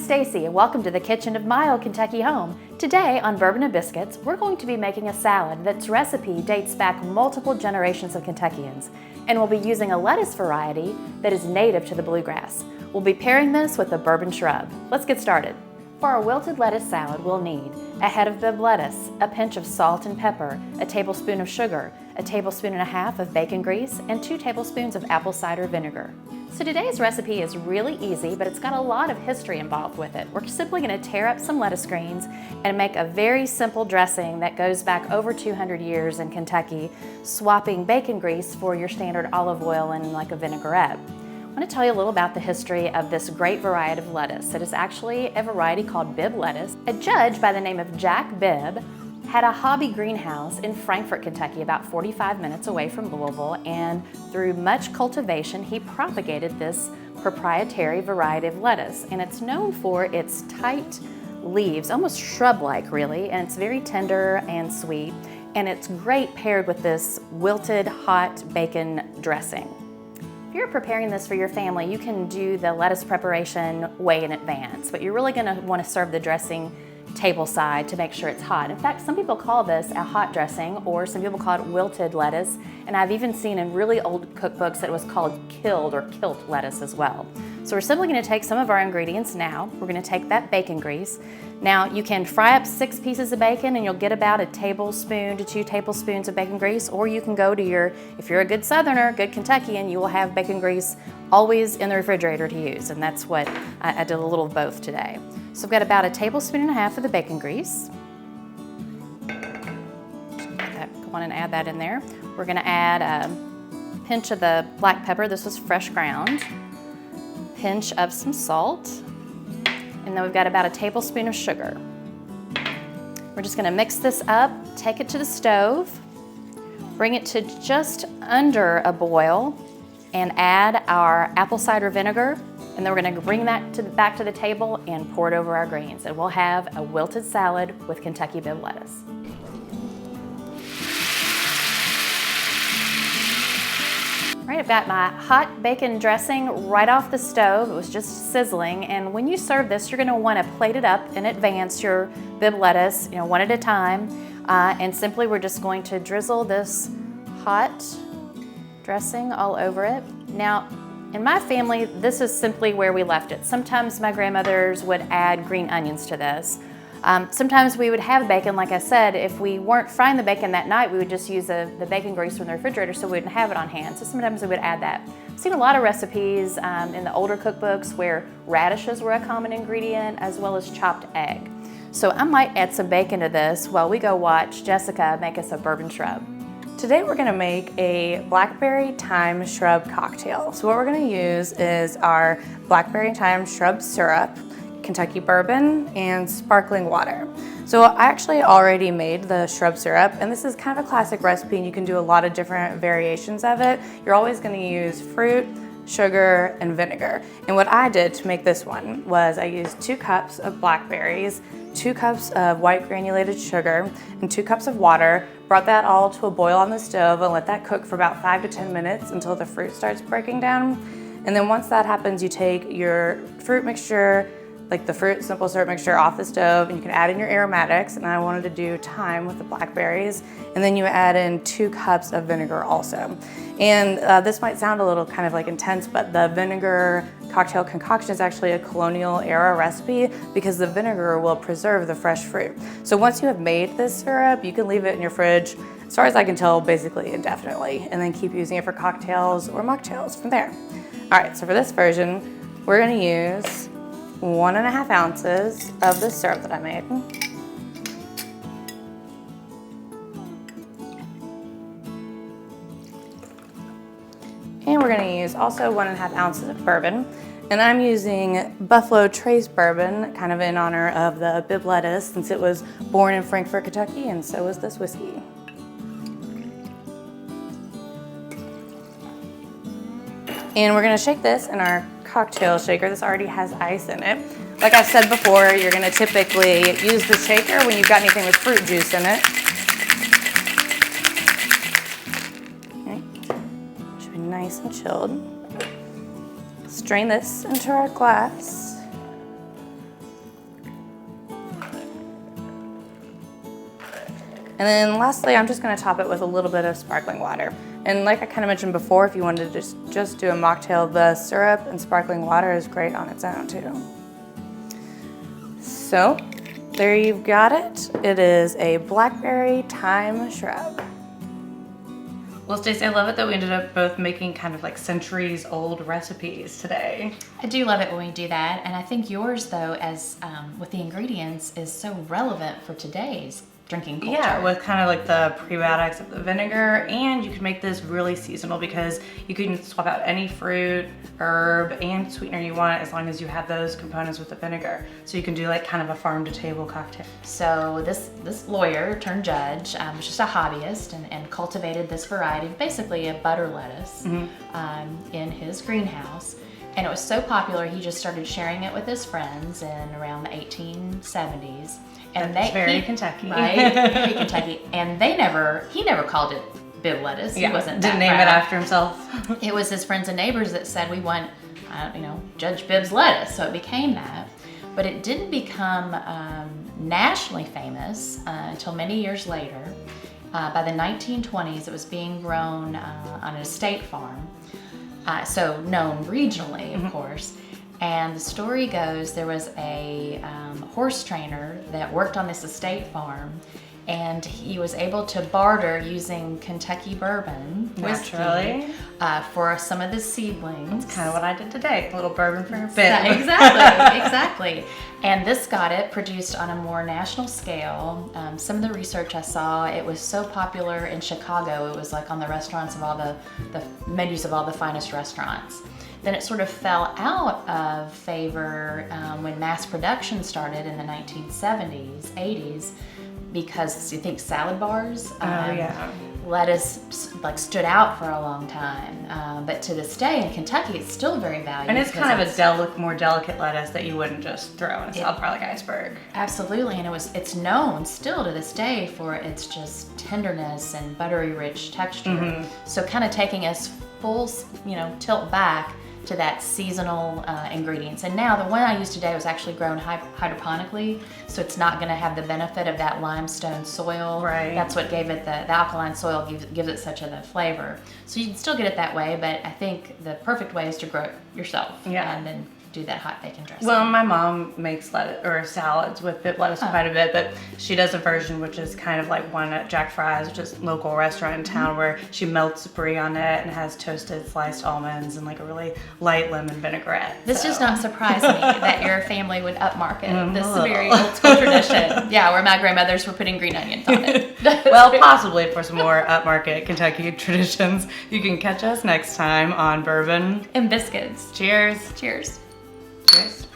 Stacy and welcome to the kitchen of my old Kentucky home. Today on Bourbon and Biscuits, we're going to be making a salad that's recipe dates back multiple generations of Kentuckians, and we'll be using a lettuce variety that is native to the bluegrass. We'll be pairing this with a bourbon shrub. Let's get started. For our wilted lettuce salad, we'll need a head of Bibb lettuce, a pinch of salt and pepper, a tablespoon of sugar, a tablespoon and a half of bacon grease, and 2 tablespoons of apple cider vinegar. So today's recipe is really easy, but it's got a lot of history involved with it. We're simply going to tear up some lettuce greens and make a very simple dressing that goes back over 200 years in Kentucky, swapping bacon grease for your standard olive oil and like a vinaigrette. I want to tell you a little about the history of this great variety of lettuce. It is actually a variety called Bibb lettuce. A judge by the name of Jack Bibb had a hobby greenhouse in Frankfort, Kentucky, about 45 minutes away from Louisville, and through much cultivation, he propagated this proprietary variety of lettuce. And it's known for its tight leaves, almost shrub-like really, and it's very tender and sweet, and it's great paired with this wilted hot bacon dressing. If you're preparing this for your family, you can do the lettuce preparation way in advance, but you're really going to want to serve the dressing table side to make sure it's hot. In fact, some people call this a hot dressing, or some people call it wilted lettuce, and I've even seen in really old cookbooks that it was called killed or kilt lettuce as well. So we're simply going to take some of our ingredients now. We're going to take that bacon grease. Now you can fry up 6 pieces of bacon and you'll get about a tablespoon to 2 tablespoons of bacon grease, or you can go to your, if you're a good Southerner, good Kentuckian, you will have bacon grease always in the refrigerator to use, and that's what I did a little of both today. So I've got about a tablespoon and a half of the bacon grease. Go on and add that in there. We're going to add a pinch of the black pepper. This was fresh ground. Pinch of some salt. And then we've got about a tablespoon of sugar. We're just going to mix this up, take it to the stove, bring it to just under a boil, and add our apple cider vinegar. And then we're going to bring that back to the table and pour it over our greens. And we'll have a wilted salad with Kentucky Bibb lettuce. All right, I've got my hot bacon dressing right off the stove. It was just sizzling. And when you serve this, you're going to want to plate it up in advance, your Bibb lettuce, one at a time. And simply we're just going to drizzle this hot dressing all over it. Now, in my family, this is simply where we left it. Sometimes my grandmothers would add green onions to this. Sometimes we would have bacon, like I said. If we weren't frying the bacon that night, we would just use the bacon grease from the refrigerator so we wouldn't have it on hand. So sometimes we would add that. I've seen a lot of recipes in the older cookbooks where radishes were a common ingredient, as well as chopped egg. So I might add some bacon to this while we go watch Jessica make us a bourbon shrub. Today we're going to make a blackberry thyme shrub cocktail. So what we're going to use is our blackberry thyme shrub syrup, Kentucky bourbon, and sparkling water. So I actually already made the shrub syrup, and this is kind of a classic recipe and you can do a lot of different variations of it. You're always going to use fruit, sugar, and vinegar. And what I did to make this one was I used 2 cups of blackberries, 2 cups of white granulated sugar, and 2 cups of water. Brought that all to a boil on the stove and let that cook for about 5 to 10 minutes until the fruit starts breaking down. And then once that happens, you take your fruit mixture, like the fruit simple syrup mixture, off the stove, and you can add in your aromatics. And I wanted to do thyme with the blackberries. And then you add in 2 cups of vinegar also. And this might sound a little kind of like intense, but the vinegar cocktail concoction is actually a colonial era recipe because the vinegar will preserve the fresh fruit. So once you have made this syrup, you can leave it in your fridge, as far as I can tell, basically indefinitely, and then keep using it for cocktails or mocktails from there. All right, so for this version, we're gonna use 1.5 ounces of the syrup that I made. And we're going to use also 1.5 ounces of bourbon. And I'm using Buffalo Trace bourbon, kind of in honor of the Bibb lettuce, since it was born in Frankfort, Kentucky, and so was this whiskey. And we're going to shake this in our cocktail shaker. This already has ice in it. Like I've said before, you're going to typically use the shaker when you've got anything with fruit juice in it. Nice and chilled. Strain this into our glass. And then lastly, I'm just gonna top it with a little bit of sparkling water. And like I kind of mentioned before, if you wanted to just do a mocktail, the syrup and sparkling water is great on its own too. So there you've got it. It is a blackberry thyme shrub. Well, Stacey, I love it that we ended up both making kind of like centuries old recipes today. I do love it when we do that, and I think yours, though, as with the ingredients, is so relevant for today's drinking culture. Yeah, with kind of like the prebiotics of the vinegar, and you can make this really seasonal because you can swap out any fruit, herb, and sweetener you want as long as you have those components with the vinegar. So you can do like kind of a farm-to-table cocktail. So this lawyer turned judge was just a hobbyist and cultivated this variety, basically a butter lettuce, in his greenhouse. And it was so popular, he just started sharing it with his friends in around the 1870s. And That's very Kentucky. Right, very Kentucky. And he never called it Bibb lettuce. Yeah, he wasn't didn't that name proud. it after himself. It was his friends and neighbors that said, we want, Judge Bibb's lettuce. So it became that. But it didn't become nationally famous until many years later. By the 1920s, it was being grown on an estate farm. So known regionally, of course. And the story goes, there was a horse trainer that worked on this estate farm, and he was able to barter using Kentucky bourbon whiskey for some of the seedlings. That's kind of what I did today, a little bourbon for your Bibb. Exactly. And this got it produced on a more national scale. Some of the research I saw, it was so popular in Chicago, it was like on the restaurants of all the menus of all the finest restaurants. Then it sort of fell out of favor when mass production started in the 1970s, 80s, because you think salad bars, lettuce stood out for a long time. But to this day in Kentucky, it's still very valued. And it's kind of a more delicate lettuce that you wouldn't just throw in a salad bar like iceberg. Absolutely, and it's known still to this day for its just tenderness and buttery rich texture. So kind of taking us full, tilt back to that seasonal ingredients. And now the one I used today was actually grown hydroponically, so it's not going to have the benefit of that limestone soil. Right. That's what gave it the alkaline soil gives it such a flavor. So you can still get it that way, but I think the perfect way is to grow it yourself. Yeah. And then do that hot bacon dressing. Well, my mom makes salads with Bibb lettuce quite a bit, but she does a version which is kind of like one at Jack Fry's, which is a local restaurant in town, where she melts brie on it and has toasted sliced almonds and like a really light lemon vinaigrette. This does not surprise me that your family would upmarket this very old school tradition. Yeah, where my grandmothers were putting green onions on it. Well, possibly for some more upmarket Kentucky traditions. You can catch us next time on Bourbon and Biscuits. Cheers. Cheers. Cheers.